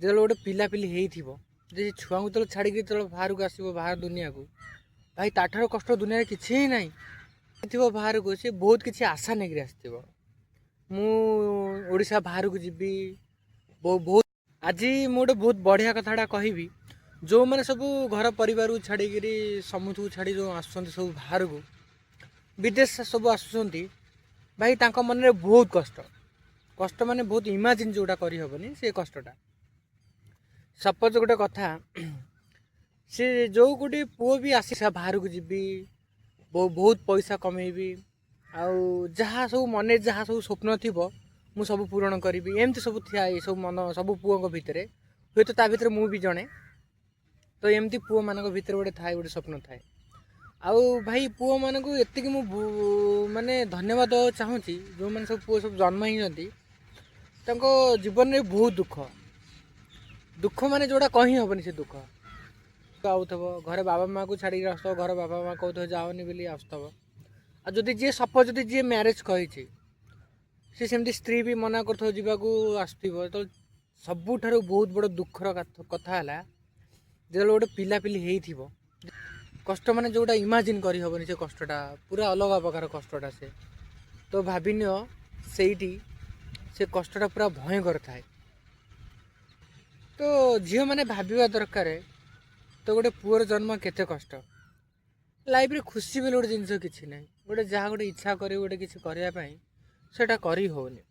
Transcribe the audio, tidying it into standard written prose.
ଯେତେବେଳେ ଗୋଟେ ପିଲାପିଲି ହେଇଥିବ, ଯେ ଛୁଆଙ୍କୁ ଯେତେବେଳେ ଛାଡ଼ିକି ଯେତେବେଳେ ବାହାରକୁ ଆସିବ ବାହାର ଦୁନିଆକୁ, ଭାଇ ତାଠାରୁ କଷ୍ଟ ଦୁନିଆରେ କିଛି ହିଁ ନାହିଁ। ଥିବ ବାହାରକୁ ସେ ବହୁତ କିଛି ଆଶା ନେଇକରି ଆସିଥିବ। ମୁଁ ଓଡ଼ିଶା ବାହାରକୁ ଯିବି, ବହୁତ ଆଜି ମୁଁ ଗୋଟେ ବହୁତ ବଢ଼ିଆ କଥାଟା କହିବି। ଯେଉଁମାନେ ସବୁ ଘର ପରିବାରକୁ ଛାଡ଼ିକିରି ସମସ୍ତଙ୍କୁ ଛାଡ଼ି ଯେଉଁ ଆସୁଛନ୍ତି ସବୁ ବାହାରକୁ, ବିଦେଶ ସବୁ ଆସୁଛନ୍ତି, ଭାଇ ତାଙ୍କ ମନରେ ବହୁତ କଷ୍ଟ ମାନେ ବହୁତ ଇମାଜିନ୍ ଯେଉଁଟା କରିହେବନି ସେ କଷ୍ଟଟା। ସପୋଜ୍ ଗୋଟେ କଥା, ସେ ଯେଉଁ ଗୋଟେ ପୁଅ ବି ଆସି ବାହାରକୁ ଯିବି, ବହୁତ ପଇସା କମେଇବି, ଆଉ ଯାହା ସବୁ ମନରେ ଯାହା ସବୁ ସ୍ୱପ୍ନ ଥିବ ମୁଁ ସବୁ ପୂରଣ କରିବି, ଏମିତି ସବୁ ଥାଏ ସବୁ ମନ ସବୁ ପୁଅଙ୍କ ଭିତରେ। ହୁଏତ ତା ଭିତରେ ମୁଁ ବି ଜଣେ। ତ ଏମିତି ପୁଅମାନଙ୍କ ଭିତରେ ଗୋଟେ ଥାଏ, ଗୋଟେ ସ୍ୱପ୍ନ ଥାଏ। ଆଉ ଭାଇ ପୁଅମାନଙ୍କୁ ଏତିକି ମୁଁ ମାନେ ଧନ୍ୟବାଦ ଦେବାକୁ ଚାହୁଁଛି, ଯେଉଁମାନେ ସବୁ ପୁଅ ସବୁ ଜନ୍ମ ହେଇଛନ୍ତି ତାଙ୍କ ଜୀବନରେ ବହୁତ ଦୁଃଖ ମାନେ ଯେଉଁଟା କହି ହେବନି ସେ ଦୁଃଖ ଆଉଥିବ। ଘରେ ବାବା ମାଆକୁ ଛାଡ଼ିକି ଆସୁଥିବ, ଘର ବାବା ମାଆ କହୁଥିବ ଯାଅନି ବୋଲି ଆସୁଥିବ। ଆଉ ଯଦି ଯିଏ ସପୋଜ୍ ଯଦି ଯିଏ ମ୍ୟାରେଜ୍ କରିଛି, ସେ ସେମିତି ସ୍ତ୍ରୀ ବି ମନା କରୁଥିବ ଯିବାକୁ, ଆସୁଥିବ। ତ ସବୁଠାରୁ ବହୁତ ବଡ଼ ଦୁଃଖର କଥା ହେଲା ଯେତେବେଳେ ଗୋଟେ ପିଲାପିଲି ହେଇଥିବ, କଷ୍ଟ ମାନେ ଯେଉଁଟା ଇମାଜିନ୍ କରିହେବନି ସେ କଷ୍ଟଟା, ପୁରା ଅଲଗା ପ୍ରକାର କଷ୍ଟଟା ସେ। ତ ଭାବିନିଅ ସେଇଠି ସେ କଷ୍ଟଟା ପୁରା ଭୟଙ୍କର ଥାଏ। ତ ଝିଅମାନେ ଭାବିବା ଦରକାର, ତ ଗୋଟେ ପୁଅର ଜନ୍ମ କେତେ କଷ୍ଟ। ଲାଇଫ୍ରେ ଖୁସି ବୋଲି ଗୋଟେ ଜିନିଷ କିଛି ନାହିଁ। ଗୋଟେ ଯାହା ଗୋଟେ ଇଚ୍ଛା କରିବ ଗୋଟେ କିଛି କରିବା ପାଇଁ, ସେଇଟା କରି ହେଉନି।